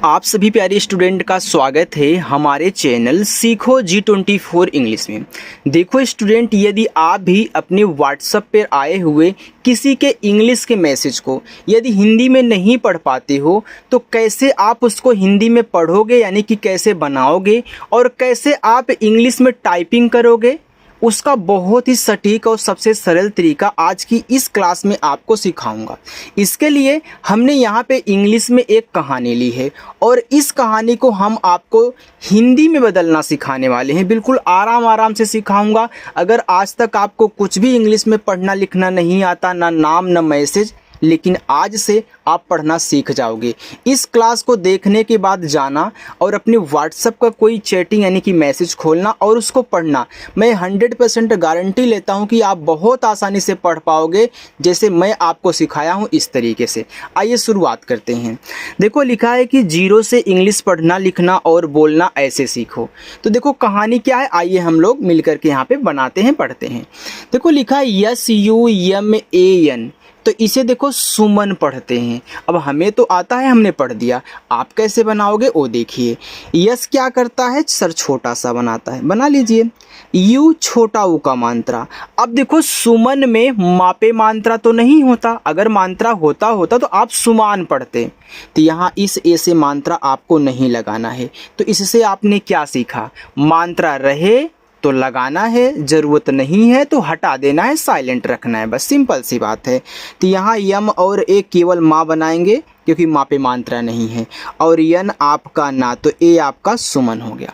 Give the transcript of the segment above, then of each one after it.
आप सभी प्यारे स्टूडेंट का स्वागत है हमारे चैनल सीखो G24 इंग्लिश में। देखो स्टूडेंट, यदि आप भी अपने व्हाट्सएप पर आए हुए किसी के इंग्लिश के मैसेज को यदि हिंदी में नहीं पढ़ पाते हो तो कैसे आप उसको हिंदी में पढ़ोगे, यानी कि कैसे बनाओगे और कैसे आप इंग्लिश में टाइपिंग करोगे, उसका बहुत ही सटीक और सबसे सरल तरीका आज की इस क्लास में आपको सिखाऊंगा। इसके लिए हमने यहाँ पे इंग्लिश में एक कहानी ली है और इस कहानी को हम आपको हिंदी में बदलना सिखाने वाले हैं। बिल्कुल आराम से सिखाऊंगा। अगर आज तक आपको कुछ भी इंग्लिश में पढ़ना लिखना नहीं आता, ना नाम ना मैसेज, लेकिन आज से आप पढ़ना सीख जाओगे। इस क्लास को देखने के बाद जाना और अपने व्हाट्सएप का कोई चैटिंग यानी कि मैसेज खोलना और उसको पढ़ना। मैं 100% गारंटी लेता हूं कि आप बहुत आसानी से पढ़ पाओगे, जैसे मैं आपको सिखाया हूं इस तरीके से। आइए शुरुआत करते हैं। देखो लिखा है कि 0 से इंग्लिश पढ़ना लिखना और बोलना ऐसे सीखो। तो देखो कहानी क्या है, आइए हम लोग मिलकर के यहाँ पे बनाते हैं, पढ़ते हैं। देखो लिखा है SUMAN, तो इसे देखो सुमन पढ़ते हैं। अब हमें तो आता है, हमने पढ़ दिया, आप कैसे बनाओगे वो देखिए। यस क्या करता है, सर छोटा सा बनाता है, बना लीजिए। यू छोटा ऊ का मात्रा। अब देखो सुमन में मापे मात्रा तो नहीं होता, अगर मात्रा होता तो आप सुमान पढ़ते। तो यहाँ इस ए से मात्रा आपको नहीं लगाना है। तो इससे आपने क्या सीखा, मात्रा रहे तो लगाना है, ज़रूरत नहीं है तो हटा देना है, साइलेंट रखना है, बस सिंपल सी बात है। तो यहाँ यम और ए केवल माँ बनाएंगे क्योंकि माँ पे मात्रा नहीं है, और यन आपका ना, तो ए आपका सुमन हो गया।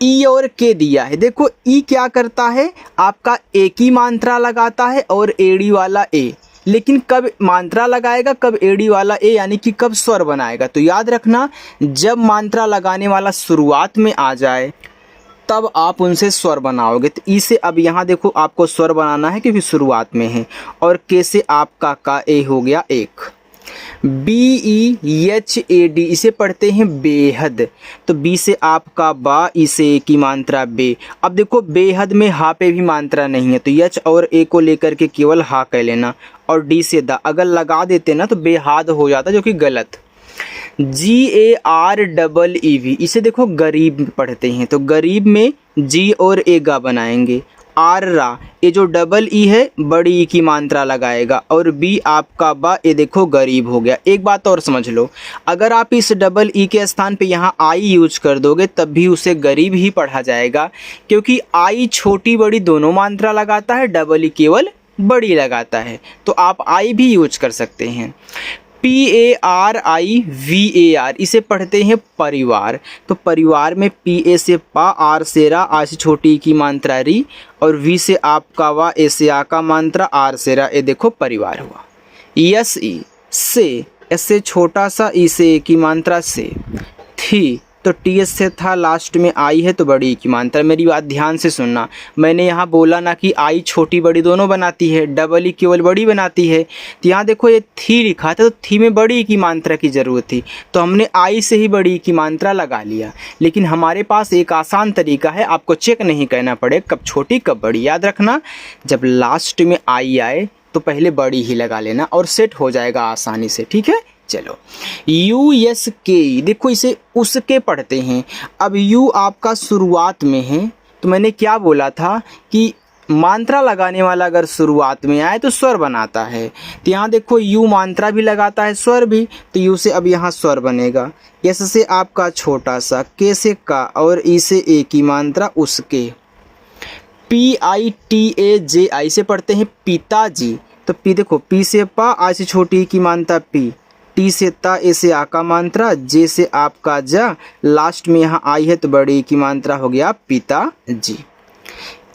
ई और के दिया है। देखो ई क्या करता है, आपका एक ही मात्रा लगाता है और एड़ी वाला ए, लेकिन कब मात्रा लगाएगा, कब एड़ी वाला ए, यानी कि कब स्वर बनाएगा। तो याद रखना, जब मात्रा लगाने वाला शुरुआत में आ जाए तब आप उनसे स्वर बनाओगे। तो ई से अब यहाँ देखो आपको स्वर बनाना है क्योंकि शुरुआत में है, और के से आपका का ए हो गया एक। BEHAD इसे पढ़ते हैं बेहद। तो बी से आपका बा, इसे की मात्रा बे। अब देखो बेहद में हा पे भी मात्रा नहीं है, तो यच और ए को लेकर के केवल हा कह लेना, और डी से दा अगर लगा देते ना तो बेहाद हो जाता, जो कि गलत। GAREEV इसे देखो गरीब पढ़ते हैं। तो गरीब में जी और ए गा बनाएंगे। आर रा, ये जो डबल ई है बड़ी ई की मात्रा लगाएगा, और बी आपका बा, ये देखो गरीब हो गया। एक बात और समझ लो, अगर आप इस डबल ई के स्थान पे यहाँ आई यूज कर दोगे तब भी उसे गरीब ही पढ़ा जाएगा, क्योंकि आई छोटी बड़ी दोनों मात्रा लगाता है, डबल ई केवल बड़ी लगाता है। तो आप आई भी यूज कर सकते हैं। PARIVAR इसे पढ़ते हैं परिवार। तो परिवार में PA से पा, आर से रा, आ से छोटी की मात्रा री, और V से आपका वा, ए से आ का मात्रा, आर से रा, ये देखो परिवार हुआ। SE से, एस से छोटा सा, ई से की मात्रा से। थी, तो TS से था, लास्ट में आई है तो बड़ी की मात्रा। मेरी बात ध्यान से सुनना, मैंने यहाँ बोला ना कि आई छोटी बड़ी दोनों बनाती है, डबल ई केवल बड़ी बनाती है। तो यहाँ देखो ये थी लिखा था, तो थी में बड़ी की मात्रा की ज़रूरत थी, तो हमने आई से ही बड़ी की मात्रा लगा लिया। लेकिन हमारे पास एक आसान तरीका है, आपको चेक नहीं करना पड़े कब छोटी कब बड़ी। याद रखना, जब लास्ट में आई आए तो पहले बड़ी ही लगा लेना और सेट हो जाएगा आसानी से, ठीक है। चलो USK, देखो इसे उसके पढ़ते हैं। अब यू आपका शुरुआत में है, तो मैंने क्या बोला था कि मात्रा लगाने वाला अगर शुरुआत में आए तो स्वर बनाता है। तो यहाँ देखो यू मात्रा भी लगाता है, स्वर भी, तो यू से अब यहाँ स्वर बनेगा। एस से आपका छोटा सा, के से का, और ई से ए की मात्रा उसके। PITAJI से पढ़ते हैं पिताजी। तो पी देखो पी से पा, आ से छोटी की मात्रा पी, टी से ता, ए से आ का मात्रा, जे से आपका जा, लास्ट में यहाँ आई है तो बड़ी की मात्रा हो गया पिताजी।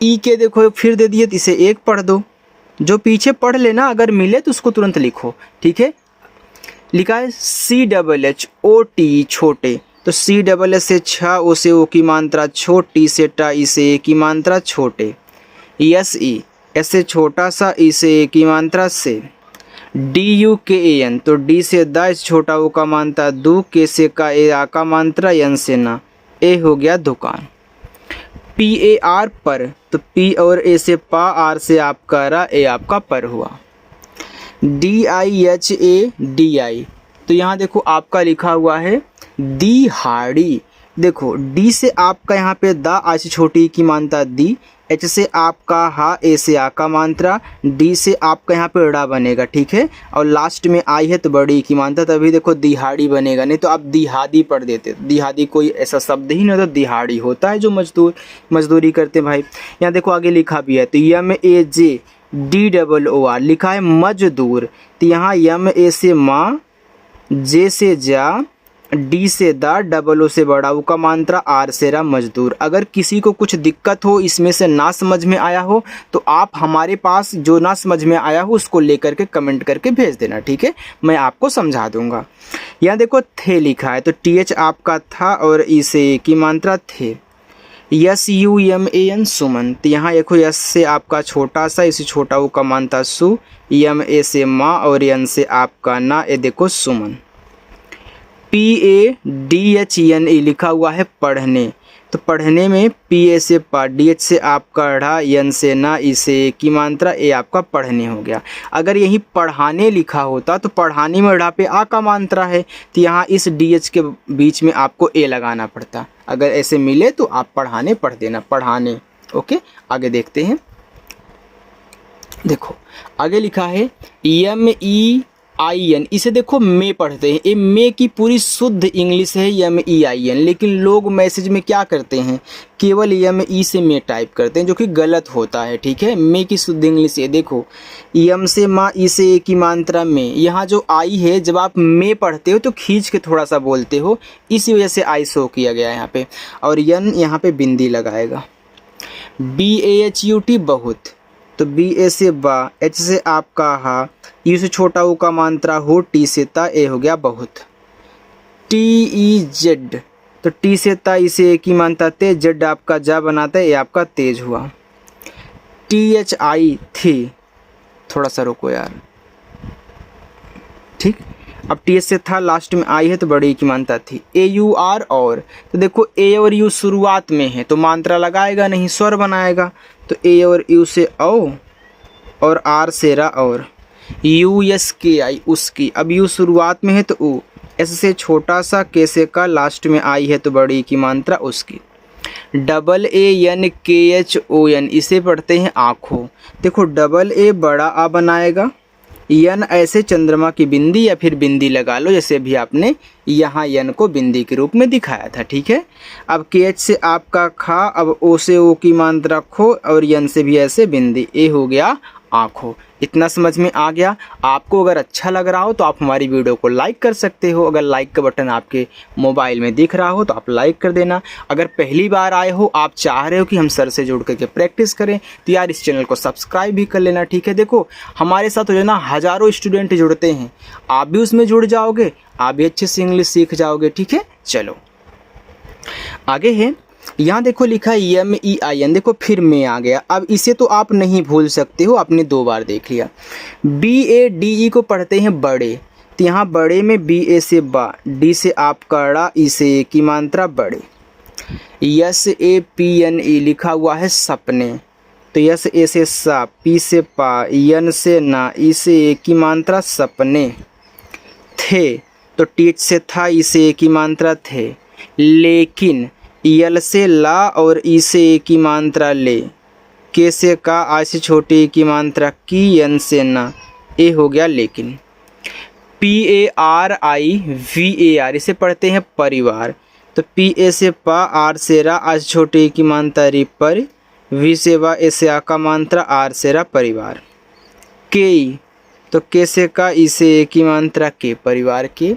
ई के देखो फिर दे दिए, इसे एक पढ़ दो, जो पीछे पढ़ लेना, अगर मिले तो उसको तुरंत लिखो, ठीक है। लिखा है CHHOT छोटे। तो CHH से छा, ओ से ओ की मात्रा छोटी, से टा, ई से ए की मात्रा छोटे। SE ऐसे छोटा सा, ई से ए की मात्रा से। DUKAN, तो डी से दा, इस छोटा ओ का मात्रा दू, के से का, ए आ का मात्रा, यन से ना, ए हो गया दुकान। PAR पर, तो पी और ए से पा, आर से आपका रा, ए आपका पर हुआ। DIHADI तो यहाँ देखो आपका लिखा हुआ है दिहाड़ी। देखो डी से आपका यहाँ पे द, आ से छोटी ई की मात्रा दी, एच से आपका हा, ए से आ का मात्रा, डी से आपका यहाँ पे ड़ा बनेगा, ठीक है, और लास्ट में आई है तो बड़ी ई की मात्रा, तभी देखो दिहाड़ी बनेगा, नहीं तो आप दिहादी पढ़ देते। दिहादी कोई ऐसा शब्द ही नहीं होता, दिहाड़ी होता है जो मजदूरी करते हैं भाई। यहाँ देखो आगे लिखा भी है, तो MAJDOOR लिखा है मजदूर। तो यहाँ MA से माँ, जे से जा, डी से दा, डबल ओ से बड़ा, ऊ का मात्रा, आर से रा, मजदूर। अगर किसी को कुछ दिक्कत हो, इसमें से ना समझ में आया हो, तो आप हमारे पास जो ना समझ में आया हो उसको लेकर के कमेंट करके भेज देना, ठीक है, मैं आपको समझा दूंगा। यहाँ देखो थे लिखा है, तो TH आपका था और ई से की मात्रा थे। SUMAN सुमन। तो यहाँ देखो यस से आपका छोटा सा, इसे छोटा ऊ का मात्रा सु, MA से माँ और एन से आपका ना, ये देखो सुमन। PADHENE लिखा हुआ है पढ़ने। तो पढ़ने में PA से पा, DH से आपका ढ़ा, एन से ना, ई से की मात्रा, ए आपका पढ़ने हो गया। अगर यही पढ़ाने लिखा होता तो पढ़ाने में ढ़ा पे आ का मात्रा है, तो यहाँ इस DH के बीच में आपको ए लगाना पड़ता। अगर ऐसे मिले तो आप पढ़ाने पढ़ देना, पढ़ाने। ओके, आगे देखते हैं। देखो आगे लिखा है MEIN, इसे देखो मे पढ़ते हैं। ये मे की पूरी शुद्ध इंग्लिश है MEIN, लेकिन लोग मैसेज में क्या करते हैं, केवल ME से मे टाइप करते हैं, जो कि गलत होता है, ठीक है। मे की शुद्ध इंग्लिश है, देखो M से माँ, ई से ए की मात्रा में। यहाँ जो आई है, जब आप मे पढ़ते हो तो खींच के थोड़ा सा बोलते हो, इसी वजह से आई शो किया गया है यहाँ पे। और यन यहाँ पे बिंदी लगाएगा। BAHUT बहुत। तो BA से बा, H से आपका हा, यू से छोटा ऊ का मात्रा हो, टी से ता, ए हो गया बहुत। TEZ, तो टी से ता, इसे ए की मात्रा ते, जेड आपका जा बनाता है, ए आपका तेज हुआ। THI थी, थोड़ा सा रुको यार, ठीक। अब TH से था, लास्ट में आई है तो बड़ी की मात्रा थी। AUR और, तो देखो ए और यू शुरुआत में है तो मात्रा लगाएगा नहीं, स्वर बनाएगा। तो ए और यू से औ, और आर से रा, और USKI उसकी। अब यू शुरुआत में है तो ऊ, एस से छोटा सा, के से का, लास्ट में आई है तो बड़ी की मात्रा उसकी। AANKHON इसे पढ़ते हैं आँखों। देखो डबल ए बड़ा आ बनाएगा, यन ऐसे चंद्रमा की बिंदी या फिर बिंदी लगा लो, जैसे भी आपने यहाँ यन को बिंदी के रूप में दिखाया था, ठीक है। अब KH से आपका खा, अब ओ से ओ की मात्रा खो, और यन से भी ऐसे बिंदी, ए हो गया आँखों। इतना समझ में आ गया। आपको अगर अच्छा लग रहा हो तो आप हमारी वीडियो को लाइक कर सकते हो। अगर लाइक का बटन आपके मोबाइल में दिख रहा हो तो आप लाइक कर देना। अगर पहली बार आए हो, आप चाह रहे हो कि हम सर से जुड़ करके प्रैक्टिस करें, तो यार इस चैनल को सब्सक्राइब भी कर लेना, ठीक है। देखो हमारे साथ जो है ना हज़ारों स्टूडेंट जुड़ते हैं, आप भी उसमें जुड़ जाओगे, आप भी अच्छे से इंग्लिश सीख जाओगे, ठीक है। चलो आगे है, यहाँ देखो लिखा है MEIN, देखो फिर में आ गया। अब इसे तो आप नहीं भूल सकते हो, आपने 2 बार देख लिया। BADE को पढ़ते हैं बड़े। तो यहाँ बड़े में BA से बा, D से आप कड़ा, ई से ए की मात्रा बड़े। SAPNE लिखा हुआ है सपने। तो यस ए से सा, पी से पा, यन से ना, ई से ए की मात्रा सपने। थे, तो टीच से था, ई से ए की मात्रा थे। लेकिन यल से ला और ई से ए की मात्रा ले। के से का, आ से छोटी ए की मात्रा की, यन से ना, ए हो गया लेकिन। PARIVAR इसे पढ़ते हैं परिवार। तो PA से पा, आर से रा, आ से छोटी ए की मात्रा री पर, वी से वा, ए से आ का मात्रा, आर से रा परिवार। के, तो के से का, ई से ए की मात्रा के परिवार के।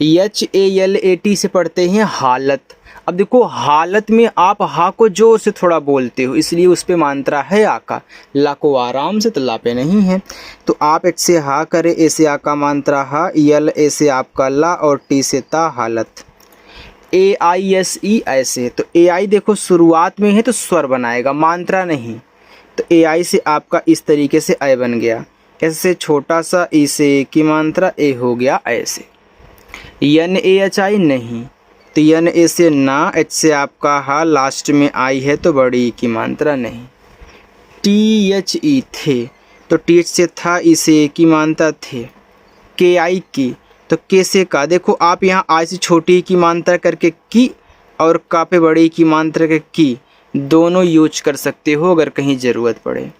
HALAT से पढ़ते हैं हालत। अब देखो हालत में आप हा को जोर से थोड़ा बोलते हो, इसलिए उस पे मात्रा है आ का। ला को आराम से, तो ला पे नहीं है। तो आप एच से हा करें, ए से आ का मात्रा हा, यल ए से आपका ला, और टी से ता हालत। AISE ऐसे। तो AI देखो शुरुआत में है तो स्वर बनाएगा, मात्रा नहीं। तो AI से आपका इस तरीके से ए बन गया। ऐसे छोटा सा, ई से ए की मात्रा, ए हो गया ऐसे। NAHI नहीं। तो NA से ना, H से आपका हा, लास्ट में आई है तो बड़ी की मात्रा नहीं। THE थे। तो TH से था, ई से ए की मात्रा थे। KI की। तो के से का, देखो आप यहाँ आई से छोटी की मात्रा करके की और का पे बड़ी की मात्रा के की दोनों यूज कर सकते हो अगर कहीं ज़रूरत पड़े।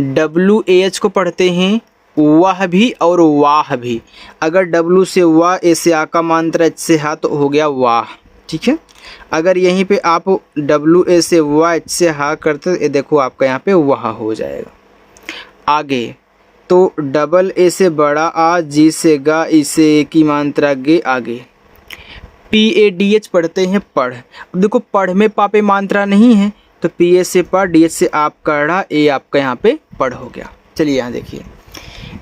WAH को पढ़ते हैं वह भी और वाह भी। अगर W से वाह, ए से आ का मात्रा, H से हा तो हो गया वाह, ठीक है। अगर यहीं पे आप WA से वाह, H से हा करते तो देखो आपका यहाँ पे वाह हो जाएगा। आगे तो AA से बड़ा आ, G से गा, ई से ए की मात्रा गे, आगे PADH पढ़ते हैं पढ़। अब देखो पढ़ में पापे मात्रा नहीं है तो PA से पढ़, DH से आप कड़ा, ए आपका यहाँ पे पढ़ हो गया। चलिए यहाँ देखिए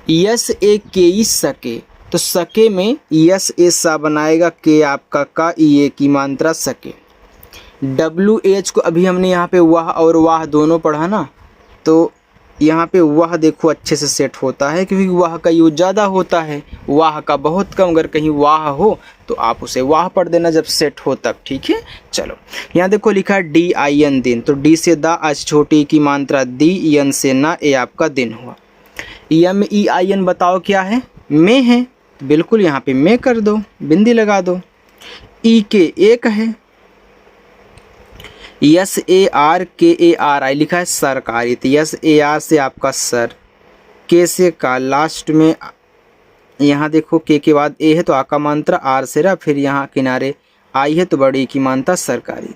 यस ए के ई सके, तो सके में यस ए सा बनाएगा, के आपका का, ई ए की मात्रा सके। WH को अभी हमने यहाँ पे वाह और वाह दोनों पढ़ा ना, तो यहाँ पे वाह देखो अच्छे से सेट होता है क्योंकि वाह का यूज ज़्यादा होता है, वाह का बहुत कम। अगर कहीं वाह हो तो आप उसे वाह पढ़ देना जब सेट हो तब, ठीक है। चलो यहाँ देखो लिखा है DIN दिन, तो डी से दा, आज छोटी की मात्रा दी, यन से ना, ए आपका दिन हुआ। MEIN बताओ क्या है, में है, बिल्कुल यहाँ पे में कर दो, बिंदी लगा दो। ई के एक है, SARKARI लिखा है सरकारी, तो SAR से आपका सर, के से का, लास्ट में यहाँ देखो के बाद ए है तो आ का मात्रा, आर से रा, फिर यहाँ किनारे आई है तो बड़ी की मात्रा सरकारी।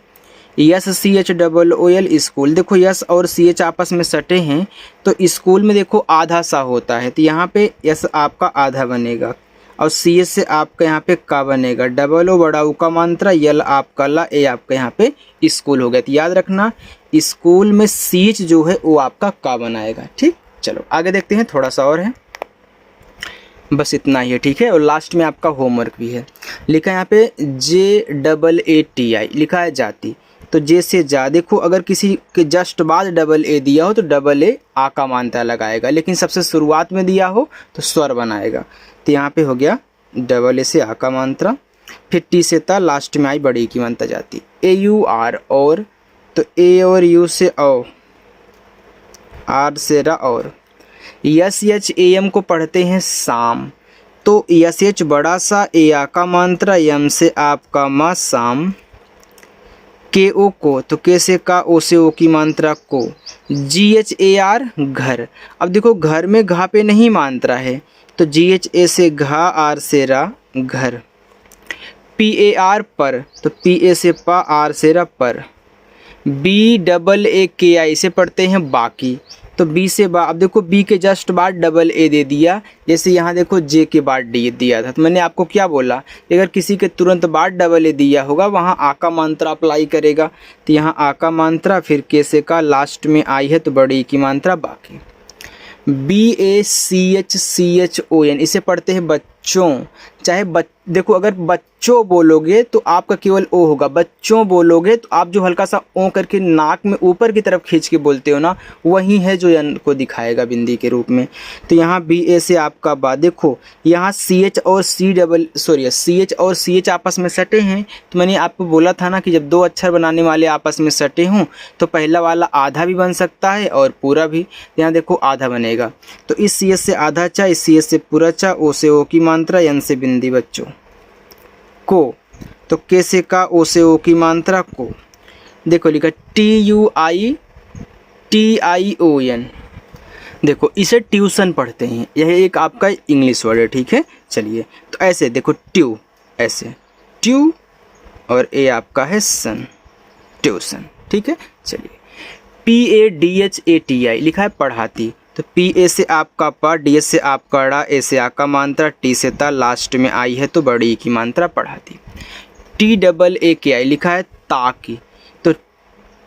SCHOOL स्कूल, देखो यस और CH आपस में सटे हैं तो स्कूल में देखो आधा सा होता है, तो यहाँ पे यस आपका आधा बनेगा और CH से आपका यहाँ पे का बनेगा। O बड़ा ऊ का मात्रा, यल आपका ला, ए आपका यहाँ पे स्कूल हो गया। तो याद रखना स्कूल में CH जो है वो आपका का बनाएगा, ठीक। चलो आगे देखते हैं, थोड़ा सा और है, बस इतना ही है, ठीक है। और लास्ट में आपका होमवर्क भी है, लिखा है यहाँ पे JAATI लिखा है जाति, तो जे से जा, देखो अगर किसी के जस्ट बाद AA दिया हो तो AA आ का मात्रा लगाएगा, लेकिन सबसे शुरुआत में दिया हो तो स्वर बनाएगा। तो यहाँ पे हो गया AA से आ का मात्रा, फिर T से ता, लास्ट में आई बड़ी की मात्रा जाती। AUR और, तो A और U से औ, R से रा और। SHAM को पढ़ते हैं शाम, तो SH बड़ा सा, ए आ का मात्रा, यम से आपका मा, शाम। KO को, तो के से का, ओ से ओ की मात्रा को। GHAR घर, अब देखो घर में घा पे नहीं मात्रा है तो GHA से घा, आर से रा, घर। PAR पर, तो PA से पा, आर से रा, पर। BAAKI से पढ़ते हैं बाकी, तो B से बा, अब देखो B के जस्ट बाद AA दे दिया, जैसे यहाँ देखो J के बाद D दिया था, तो मैंने आपको क्या बोला, अगर किसी के तुरंत बाद AA दिया होगा वहाँ आ का मात्रा अप्लाई करेगा, तो यहाँ आ का मात्रा, फिर के से का, लास्ट में आई है तो बड़ी की मात्रा बाकी। BACHCHON इसे पढ़ते हैं बच्चों, चाहे देखो अगर बच्चों बोलोगे तो आपका केवल ओ होगा, बच्चों बोलोगे तो आप जो हल्का सा ओ करके नाक में ऊपर की तरफ खींच के बोलते हो ना, वही है जो यन को दिखाएगा बिंदी के रूप में। तो यहाँ BA से आपका बा, देखो यहाँ CH और CH आपस में सटे हैं, तो मैंने आपको बोला था ना कि जब दो अक्षर बनाने वाले आपस में सटे हों तो पहला वाला आधा भी बन सकता है और पूरा भी। यहाँ देखो आधा बनेगा, तो इस CH से आधा चा, इस CH से पूरा चा, ओ से ओ की मात्रा, यन से बिंदी बच्चों को, तो के से का, ओ से ओ की मात्रा को। देखो लिखा TUITION, देखो इसे ट्यूशन पढ़ते हैं, यह एक आपका इंग्लिश वर्ड है, ठीक है। चलिए तो ऐसे देखो ट्यू, ऐसे ट्यू और ए आपका है सन, ट्यूशन, ठीक है। चलिए PADHATI लिखा है पढ़ाती, तो PA से आपका पा, DS से आपका ड़ा, ए से आ का मात्रा, T से ता, लास्ट में आई है तो बड़ी की मात्रा पढ़ाती। TAAKI लिखा है ताकि, तो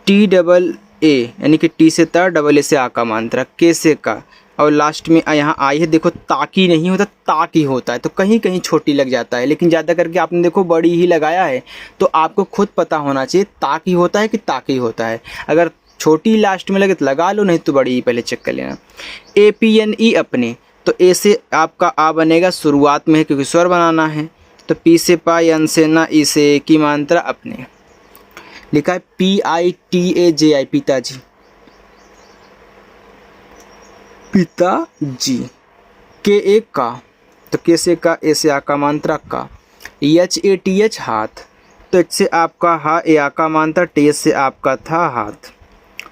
TAA यानी कि T से ता, AA से आ का मात्रा, के से का और लास्ट में यहाँ आई है, देखो ताकि नहीं होता ताकि होता है, तो कहीं कहीं छोटी लग जाता है, लेकिन ज़्यादा करके आपने देखो बड़ी ही लगाया है, तो आपको खुद पता होना चाहिए ताकि होता है कि ताकि होता है। अगर छोटी लास्ट में लगे तो लगा लो, नहीं तो बड़ी ही पहले चेक कर लेना। APNE अपने, तो ए से आपका आ बनेगा, शुरुआत में है क्योंकि स्वर बनाना है, तो पी से पा, यन से ना, ई से की मात्रा अपने। लिखा है PITAJI पिताजी, पिताजी। के एक का, तो के से का, ए से आ का मात्रा का। HATH हाथ, तो एच से आपका हा, ए आ का मात्रा, टे से आपका था हाथ।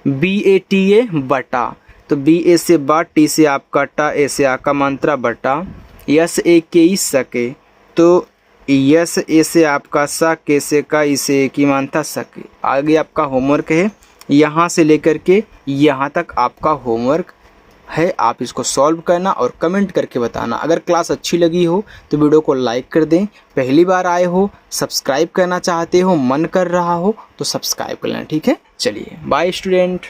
BATA बटा, तो BA से बा, टी से आपका टा, ए से आ का मात्रा बटा। SAKE सके, तो यस ए से आपका सा, के से का, इसे एक ही मानता सके। आगे आपका होमवर्क है, यहाँ से लेकर के यहाँ तक आपका होमवर्क है। आप इसको सॉल्व करना और कमेंट करके बताना। अगर क्लास अच्छी लगी हो तो वीडियो को लाइक कर दें। पहली बार आए हो, सब्सक्राइब करना चाहते हो, मन कर रहा हो तो सब्सक्राइब कर लेना, ठीक है। चलिए बाय स्टूडेंट।